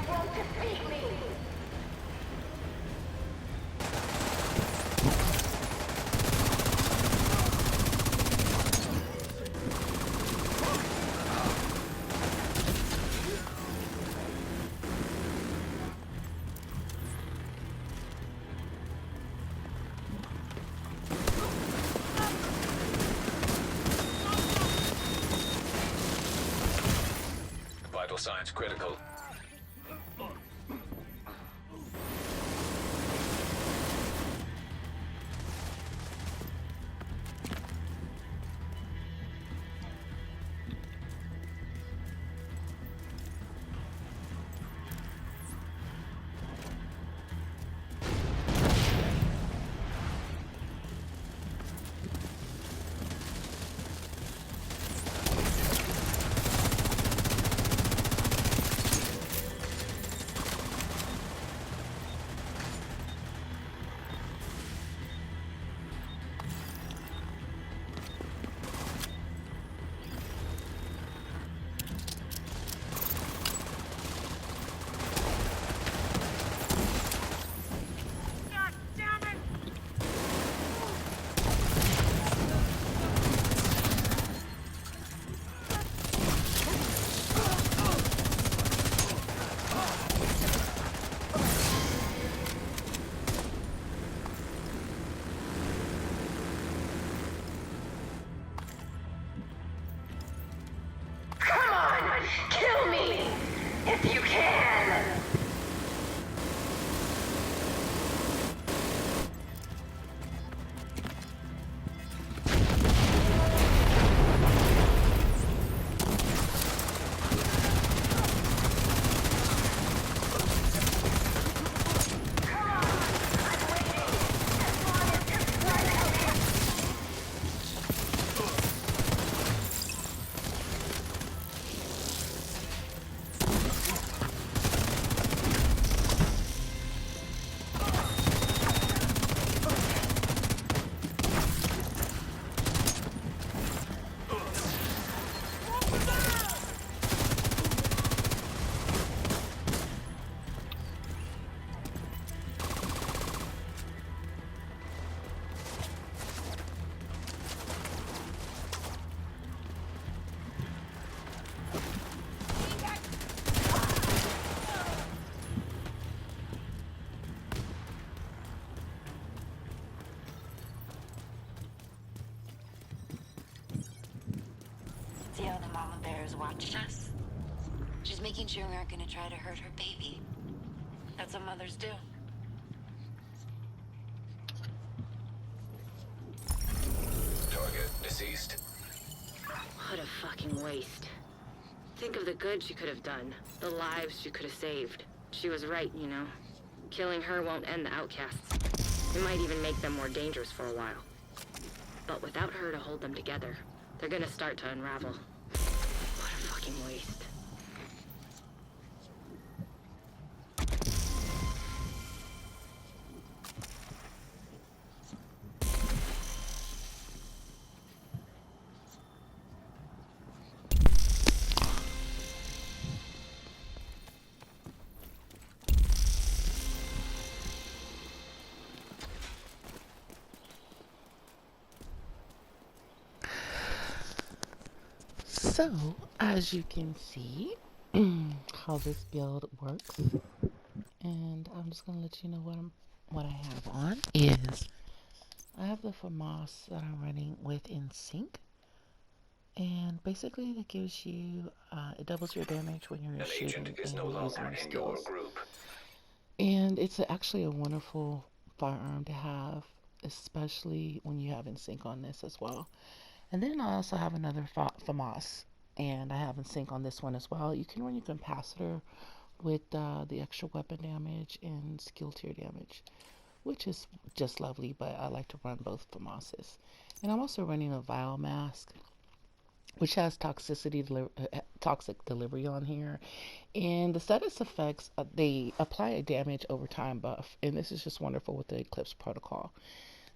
won't defeat me! Vital signs critical. Come on! Kill me! If you can! See how the mama bear is watching us? She's making sure we aren't gonna try to hurt her baby. That's what mothers do. Target deceased. What a fucking waste. Think of the good she could have done, the lives she could have saved. She was right, you know. Killing her won't end the outcasts. It might even make them more dangerous for a while. But without her to hold them together, they're gonna start to unravel. What a fucking waste. So, as you can see, how this build works, and I'm just gonna let you know what I have on is I have the FAMAS that I'm running with in sync, and basically that gives you it doubles your damage when you're An shooting agent is and no using longer your in your skills. group. And it's actually a wonderful firearm to have, especially when you have in sync on this as well. And then I also have another FAMAS, and I have in sync on this one as well. You can run your capacitor with the extra weapon damage and skill tier damage, which is just lovely, but I like to run both FAMASes. And I'm also running a vial mask, which has toxic delivery on here. And the status effects, they apply a damage over time buff, and this is just wonderful with the Eclipse Protocol.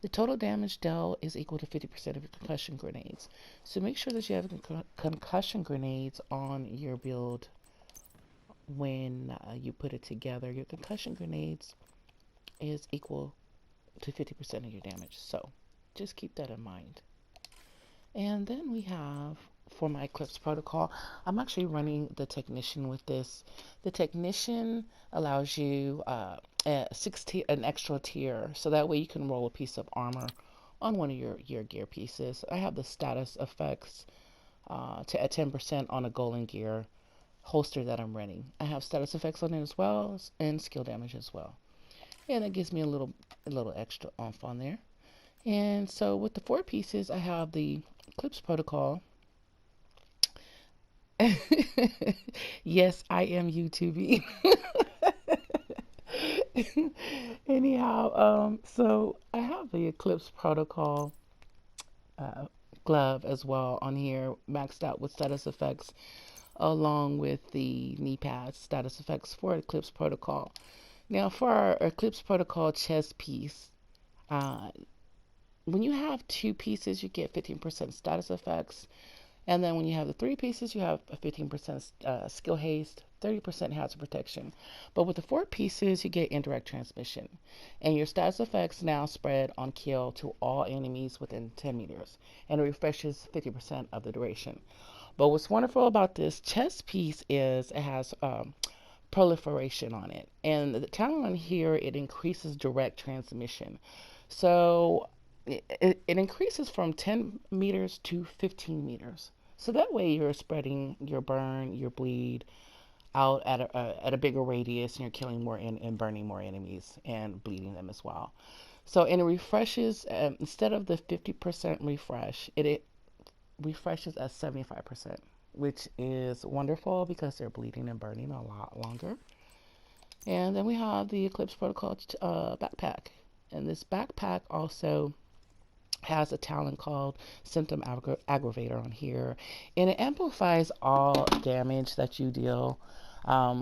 The total damage dealt is equal to 50% of your concussion grenades. So make sure that you have concussion grenades on your build when you put it together, your concussion grenades is equal to 50% of your damage. So just keep that in mind. And then we have, for my Eclipse Protocol, I'm actually running the Technician with this. The Technician allows you an extra tier, so that way you can roll a piece of armor on one of your gear pieces. I have the status effects at 10% on a golden gear holster that I'm running. I have status effects on it as well, and skill damage as well. And it gives me a little extra oomph on there. And so with the 4 pieces, I have the Eclipse Protocol. Yes, I am YouTubing. Anyhow, so I have the Eclipse Protocol glove as well on here, maxed out with status effects, along with the knee pads status effects for Eclipse Protocol. Now, for our Eclipse Protocol chest piece, when you have 2 pieces, you get 15% status effects. And then when you have the 3 pieces, you have a 15% skill haste, 30% hazard protection. But with the 4 pieces, you get indirect transmission. And your status effects now spread on kill to all enemies within 10 meters. And it refreshes 50% of the duration. But what's wonderful about this chest piece is it has proliferation on it. And the talent on here, it increases direct transmission. So it increases from 10 meters to 15 meters. So that way you're spreading your burn, your bleed out at a bigger radius, and you're killing more and burning more enemies and bleeding them as well. So, and it refreshes, instead of the 50% refresh, it refreshes at 75%, which is wonderful because they're bleeding and burning a lot longer. And then we have the Eclipse Protocol backpack. And this backpack also has a talent called Symptom Aggravator on here, and it amplifies all damage that you deal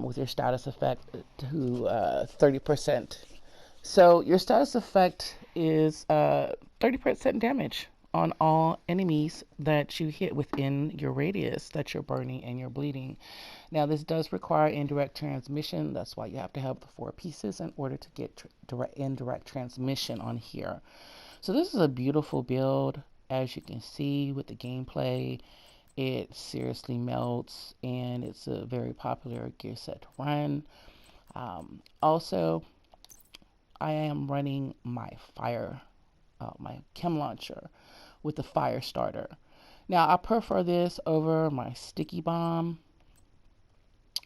with your status effect to 30%. So your status effect is 30% damage on all enemies that you hit within your radius that you're burning and you're bleeding. Now, this does require indirect transmission. That's why you have to have the 4 pieces in order to get indirect transmission on here. So this is a beautiful build, as you can see with the gameplay. It seriously melts, and it's a very popular gear set to run. Also, I am running my my chem launcher with the fire starter. Now, I prefer this over my sticky bomb,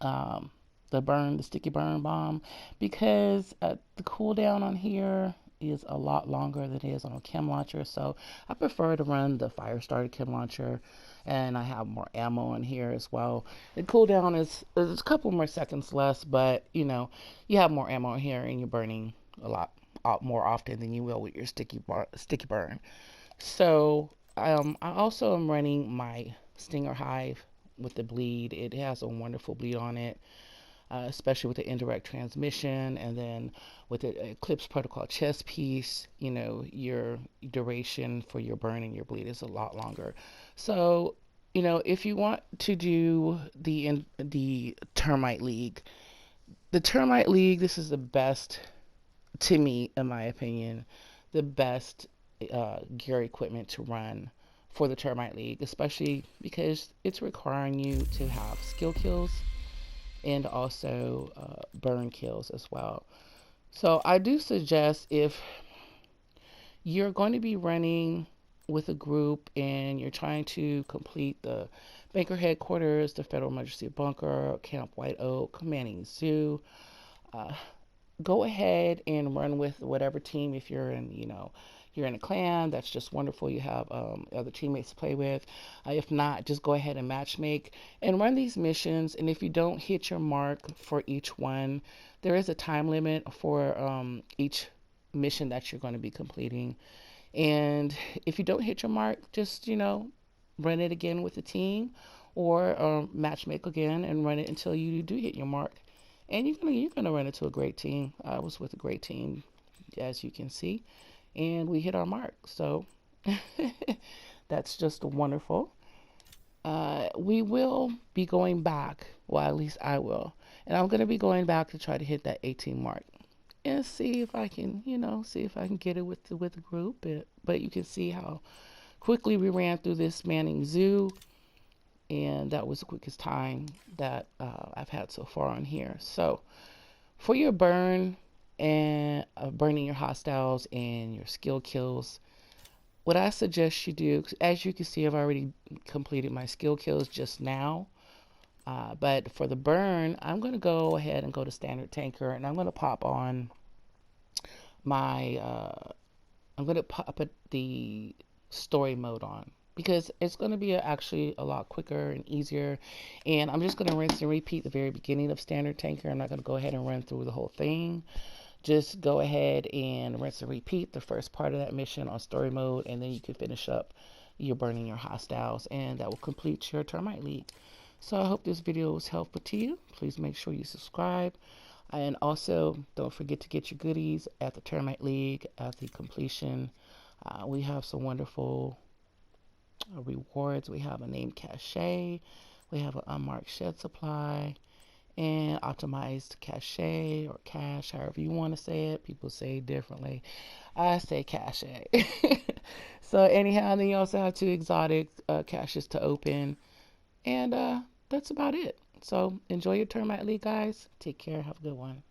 the sticky burn bomb, because the cooldown on here is a lot longer than it is on a chem launcher. So I prefer to run the fire starter chem launcher, and I have more ammo in here as well. The cooldown is a couple more seconds less, but you know, you have more ammo in here and you're burning a lot more often than you will with your sticky burn. So I also am running my Stinger Hive with the bleed. It has a wonderful bleed on it, especially with the indirect transmission, and then with the Eclipse Protocol chest piece, you know, your duration for your burn and your bleed is a lot longer. So, you know, if you want to do the Termite League, this is the best, to me, in my opinion, the best gear equipment to run for the Termite League, especially because it's requiring you to have skill kills and also burn kills as well. So I do suggest, if you're going to be running with a group and you're trying to complete the Banker Headquarters, the Federal Emergency Bunker, Camp White Oak, Manning Zoo, go ahead and run with whatever team. If you're in, you know, you're in a clan, that's just wonderful. You have other teammates to play with. If not, just go ahead and matchmake and run these missions. And if you don't hit your mark for each one, there is a time limit for each mission that you're going to be completing. And if you don't hit your mark, just, you know, run it again with the team, or matchmake again and run it until you do hit your mark. And you're gonna run into a great team. I was with a great team, as you can see, and we hit our mark. So that's just wonderful. We will be going back, well, at least I will, And I'm going to be going back to try to hit that 18 mark and see if I can, see if I can get it with the group. But you can see how quickly we ran through this Manning Zoo, and that was the quickest time that I've had so far on here. So for your burn and burning your hostiles and your skill kills, what I suggest you do, as you can see, I've already completed my skill kills just now. But for the burn, I'm going to go ahead and go to standard tanker, and I'm going to pop on my, I'm going to put the story mode on, because it's going to be actually a lot quicker and easier. And I'm just going to rinse and repeat the very beginning of standard tanker. I'm not going to go ahead and run through the whole thing. Just go ahead and rinse and repeat the first part of that mission on story mode, and then you can finish up your burning your hostiles, and that will complete your Termite League. So I hope this video was helpful to you. Please make sure you subscribe, and also don't forget to get your goodies at the Termite League at the completion. We have some wonderful rewards. We have a named cache, we have an unmarked shed supply, and optimized cache or cache, however you want to say it. People say it differently. I say cache. So anyhow, then you also have 2 exotic caches to open, and that's about it. So enjoy your Termite League, guys. Take care. Have a good one.